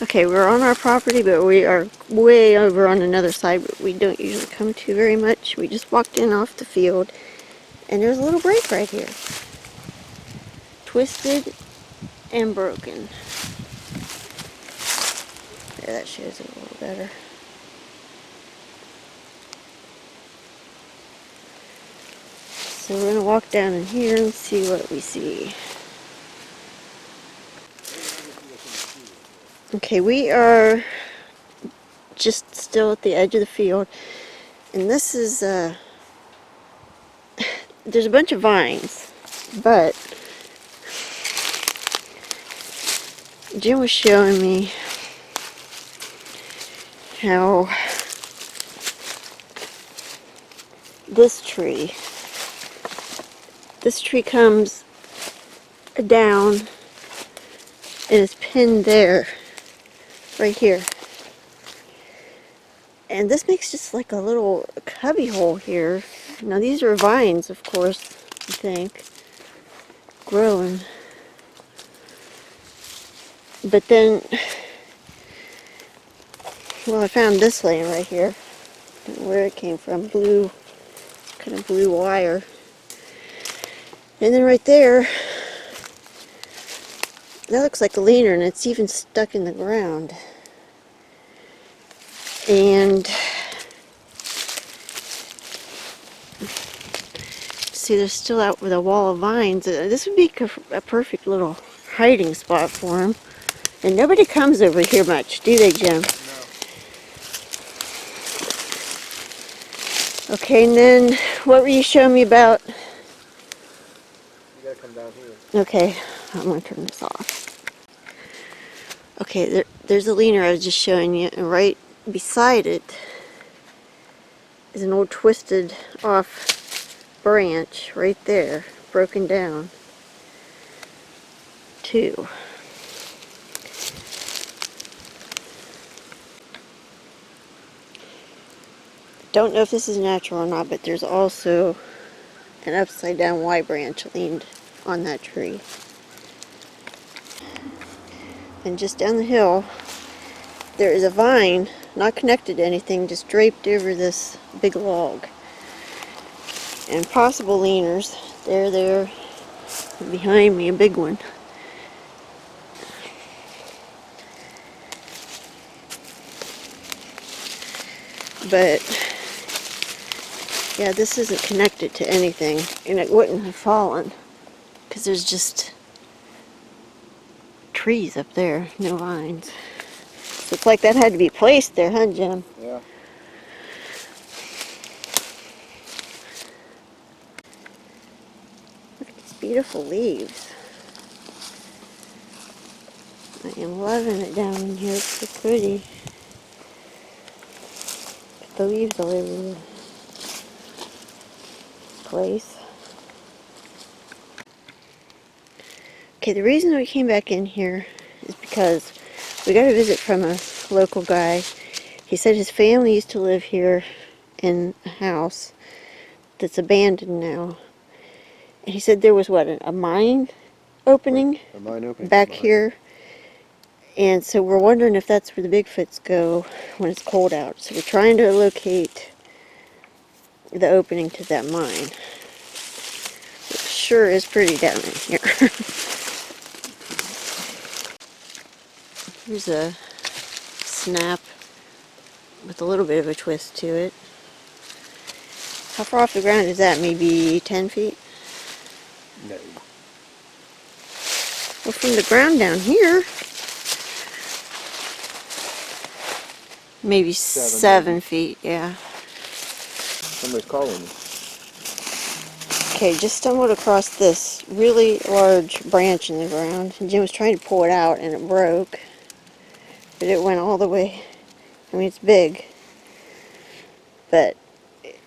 Okay, we're on our property, but we are way over on another side, but we don't usually come to very much. We just walked in off the field, and there's a little break right here. Twisted and broken. There, that shows it a little better. So we're going to walk down in here and see what we see. Okay, we are just still at the edge of the field, and this is there's a bunch of vines, but Jim was showing me how this tree comes down and is pinned there, right here. And this makes just like a little cubby hole here. Now these are vines, of course, I think, growing. But then, well, I found this laying right here. I don't know where it came from, blue, kind of blue wire. And then right there, that looks like a leaner, and it's even stuck in the ground. And see, they're still out with a wall of vines. This would be a perfect little hiding spot for them. And nobody comes over here much, do they, Jim? No. Okay, and then what were you showing me about? You gotta come down here. Okay, I'm going to turn this off. Okay, there's a leaner I was just showing you, and right beside it is an old twisted off branch right there, broken down too. Don't know if this is natural or not, but there's also an upside down Y branch leaned on that tree. And just down the hill, there is a vine, not connected to anything, just draped over this big log. And possible leaners. There, behind me, a big one. But, yeah, this isn't connected to anything, and it wouldn't have fallen, because there's just trees up there, no vines. So it's like that had to be placed there, huh, Jim? Yeah. Look at these beautiful leaves. I am loving it down in here. It's so pretty. Got the leaves all over the place. Okay, the reason we came back in here is because we got a visit from a local guy. He said his family used to live here in a house that's abandoned now. And he said there was, what, a mine opening? A mine opening back here. And so we're wondering if that's where the Bigfoots go when it's cold out. So we're trying to locate the opening to that mine. It sure is pretty down in here. Here's a snap with a little bit of a twist to it. How far off the ground is that? Maybe 10 feet? No. Well, from the ground down here, maybe 7 feet, yeah. Somebody's calling me. Okay, just stumbled across this really large branch in the ground. Jim was trying to pull it out and it broke. But it went all the way. I mean, it's big. But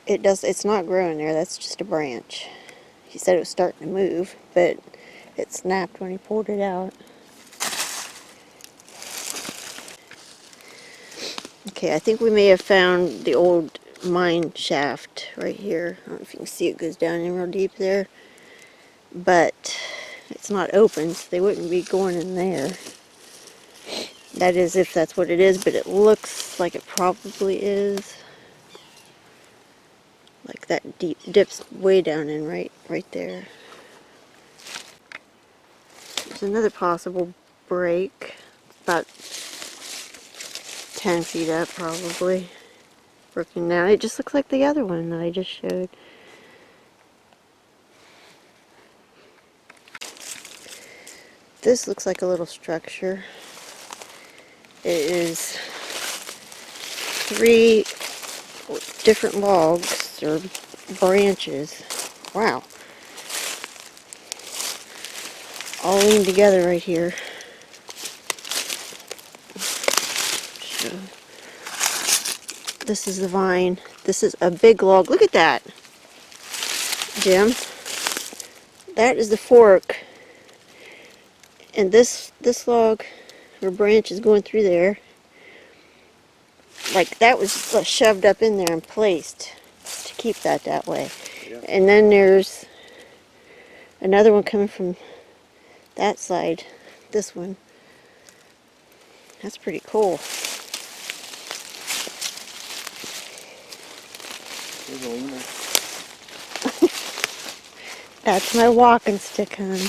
it's not growing there. That's just a branch. He said it was starting to move, but it snapped when he pulled it out. Okay, I think we may have found the old mine shaft right here. I don't know if you can see it goes down in real deep there. But it's not open, so they wouldn't be going in there. That is, if that's what it is, but it looks like it probably is. Like that dips way down in right there. There's another possible break, about 10 feet up probably. Working down. It just looks like the other one that I just showed. This looks like a little structure. It is 3 different logs or branches. Wow. All leaned together right here. So, this is the vine. This is a big log. Look at that, Jim. That is the fork. And this log or branch is going through there. Like that was shoved up in there and placed to keep that way. Yeah. And then there's another one coming from that side. This one. That's pretty cool. There's a leaner. That's my walking stick, hon.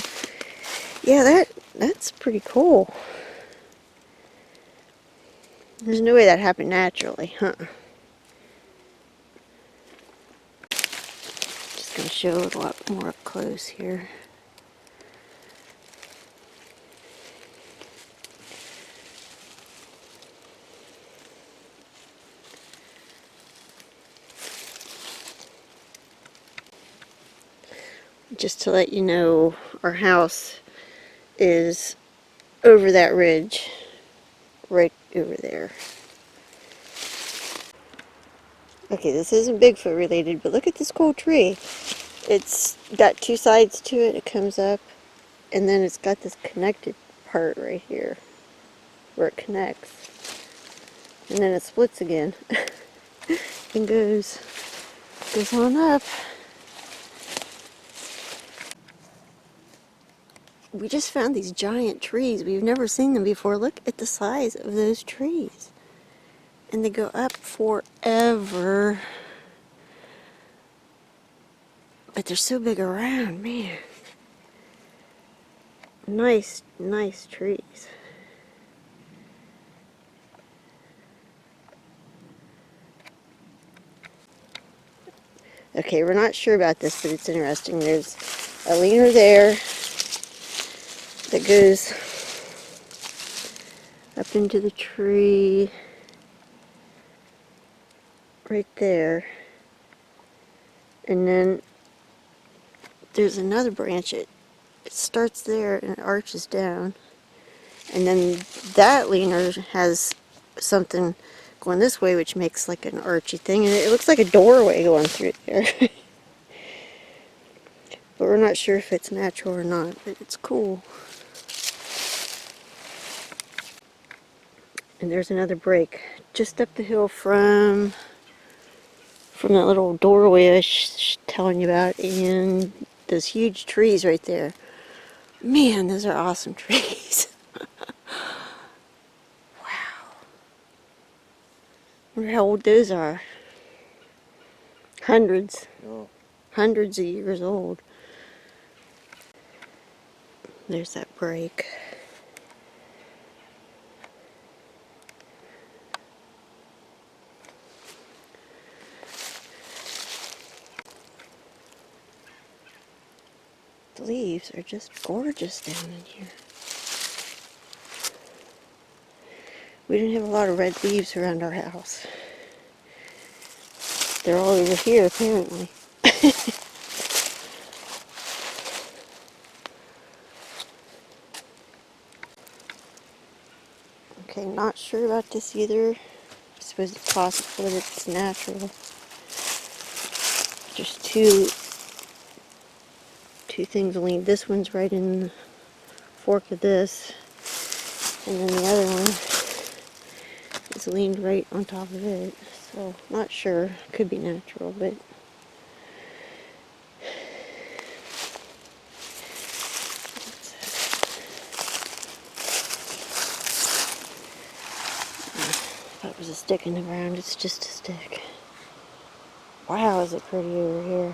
Yeah, that's pretty cool. There's no way that happened naturally, huh? Just gonna show it a lot more up close here. Just to let you know, our house is over that ridge, right over there. Okay, this isn't Bigfoot related, but look at this cool tree. It's got 2 sides to it. It comes up, and then it's got this connected part right here where it connects. And then it splits again and goes on up. We just found these giant trees. We've never seen them before. Look at the size of those trees. And they go up forever. But they're so big around, man. Nice, nice trees. Okay, we're not sure about this, but it's interesting. There's a leaner there that goes up into the tree right there. And then there's another branch. It starts there and it arches down. And then that leaner has something going this way, which makes like an archy thing. And it looks like a doorway going through there. But we're not sure if it's natural or not, but it's cool. And there's another break just up the hill from that little doorway I was telling you about, and those huge trees right there. Man, those are awesome trees. Wow. I wonder how old those are. Hundreds. Oh. Hundreds of years old. There's that break. The leaves are just gorgeous down in here. We didn't have a lot of red leaves around our house. They're all over here, apparently. Okay, not sure about this either. I suppose it's possible that it's natural. There's two things lean. This one's right in the fork of this, and then the other one is leaned right on top of it. So, not sure. Could be natural, but There's a stick in the ground. It's just a stick. Wow, is it pretty over here.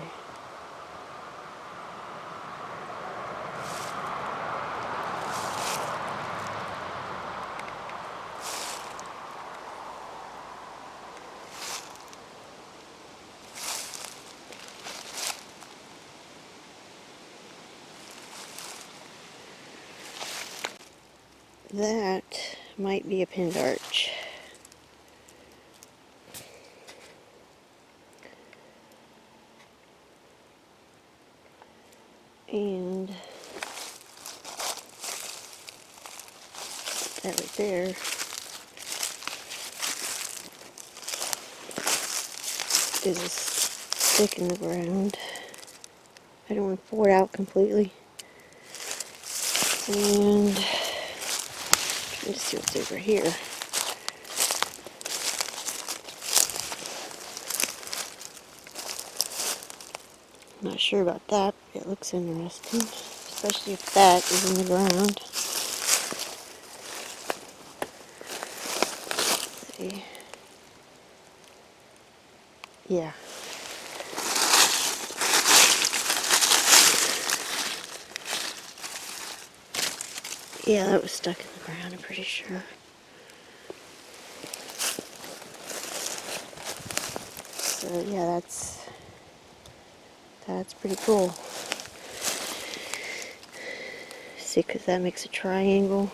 That might be a pinned arch. And that right there is a stick in the ground. I don't want to pour it out completely. And trying to see what's over here. I'm not sure about that, but it looks interesting, especially if that is in the ground. Let's see. Yeah. Yeah, that was stuck in the ground, I'm pretty sure. So yeah, that's pretty cool. See, because that makes a triangle.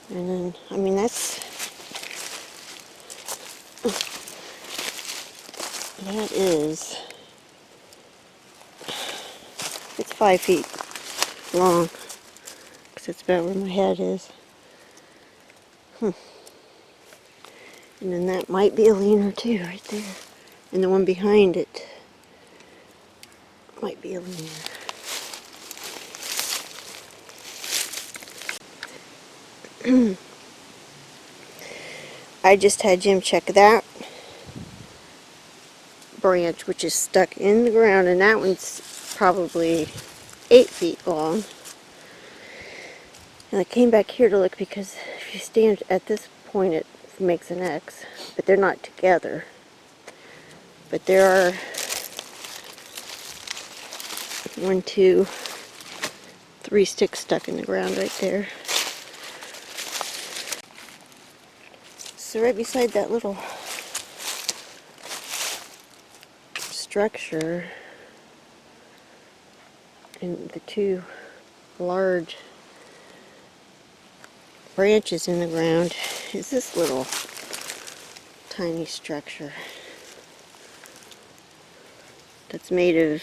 And then, I mean, that is, it's 5 feet long, because it's about where my head is. And then that might be a leaner too, right there. And the one behind it might be a leaner. I just had Jim check that branch, which is stuck in the ground, and that one's probably 8 feet long. And I came back here to look because if you stand at this point, it makes an X, but they're not together. But there are 1, 2, 3 sticks stuck in the ground right there. So right beside that little structure and the 2 large branches in the ground is this little tiny structure that's made of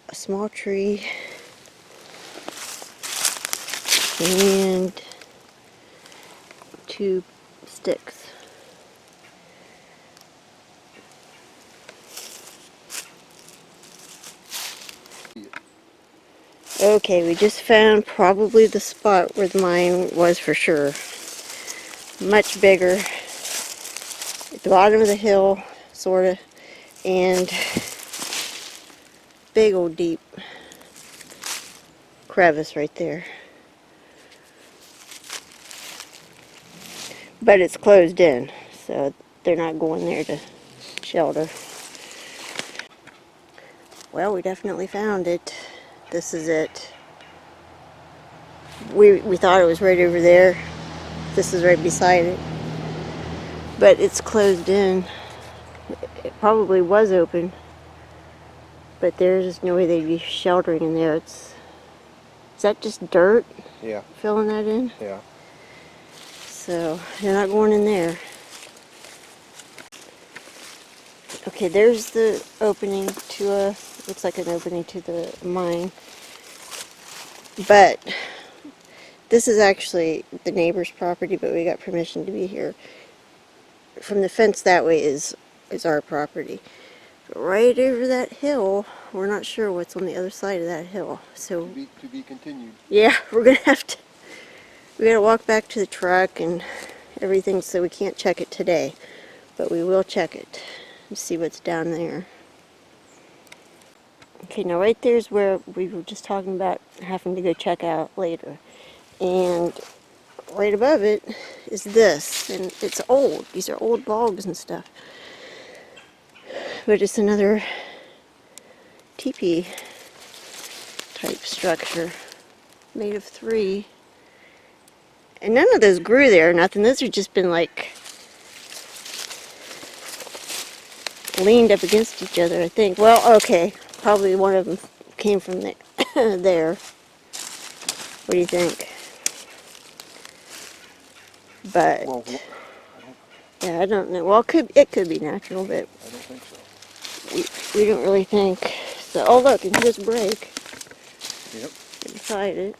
a small tree and 2 sticks. Okay, we just found probably the spot where the mine was for sure. Much bigger. At the bottom of the hill, sorta, and big old deep crevice right there. But it's closed in, so they're not going there to shelter. Well, we definitely found it. This is it. We thought it was right over there. This is right beside it. But it's closed in. It probably was open, but there's no way they'd be sheltering in there. Is that just dirt? Yeah. Filling that in? Yeah. So they're not going in there. Okay, there's the opening to looks like an opening to the mine. But this is actually the neighbor's property, but we got permission to be here. From the fence that way is our property. But right over that hill, we're not sure what's on the other side of that hill. So To be continued. yeah, we're gonna have to. We gotta walk back to the truck and everything, so we can't check it today. But we will check it and see what's down there. Okay, now right there's where we were just talking about having to go check out later. And right above it is this, and it's old. These are old logs and stuff. But it's another teepee type structure made of 3. And none of those grew there or nothing. Those have just been like leaned up against each other, I think. Well, okay, probably one of them came from there. there. What do you think? But Well, yeah, I don't know. Well, it could be natural, but I don't think so. we don't really think. So, oh look, and here's a break Yep. inside it.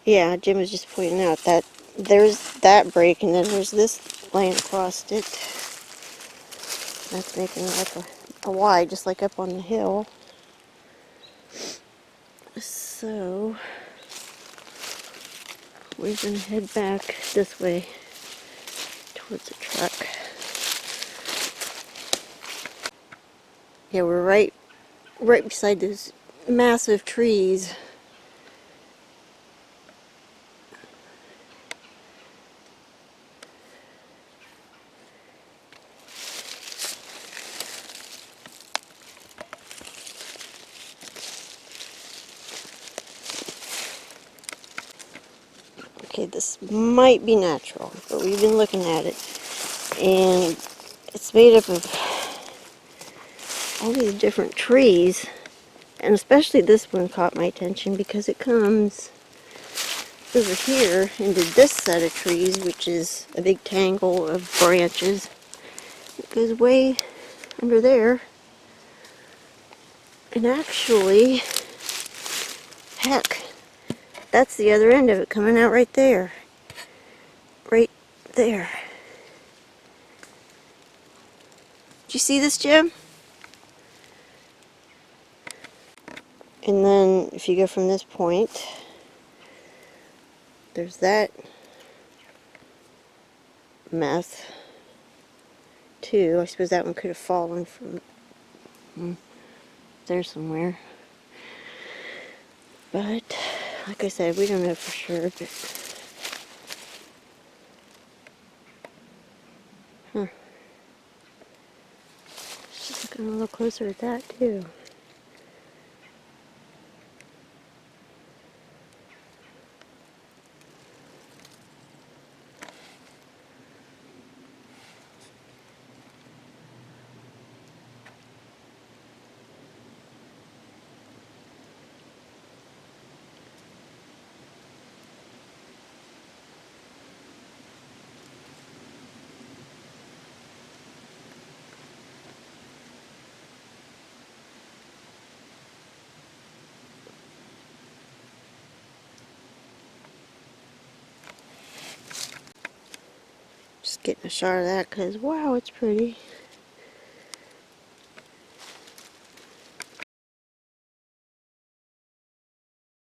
Yeah, Jim was just pointing out that there's that break, and then there's this laying across it. That's making it like a Y, just like up on the hill. So, we're going to head back this way towards the truck. Yeah, we're right beside those massive trees. Okay, this might be natural, but we've been looking at it, and it's made up of all these different trees, and especially this one caught my attention because it comes over here into this set of trees, which is a big tangle of branches. It goes way under there, and actually, heck, that's the other end of it coming out right there. Right there. Did you see this, Jim? And then if you go from this point, there's that mess too. I suppose that one could have fallen from there somewhere. But like I said, we don't know for sure. But just looking a little closer at that too. Just getting a shot of that because wow, it's pretty.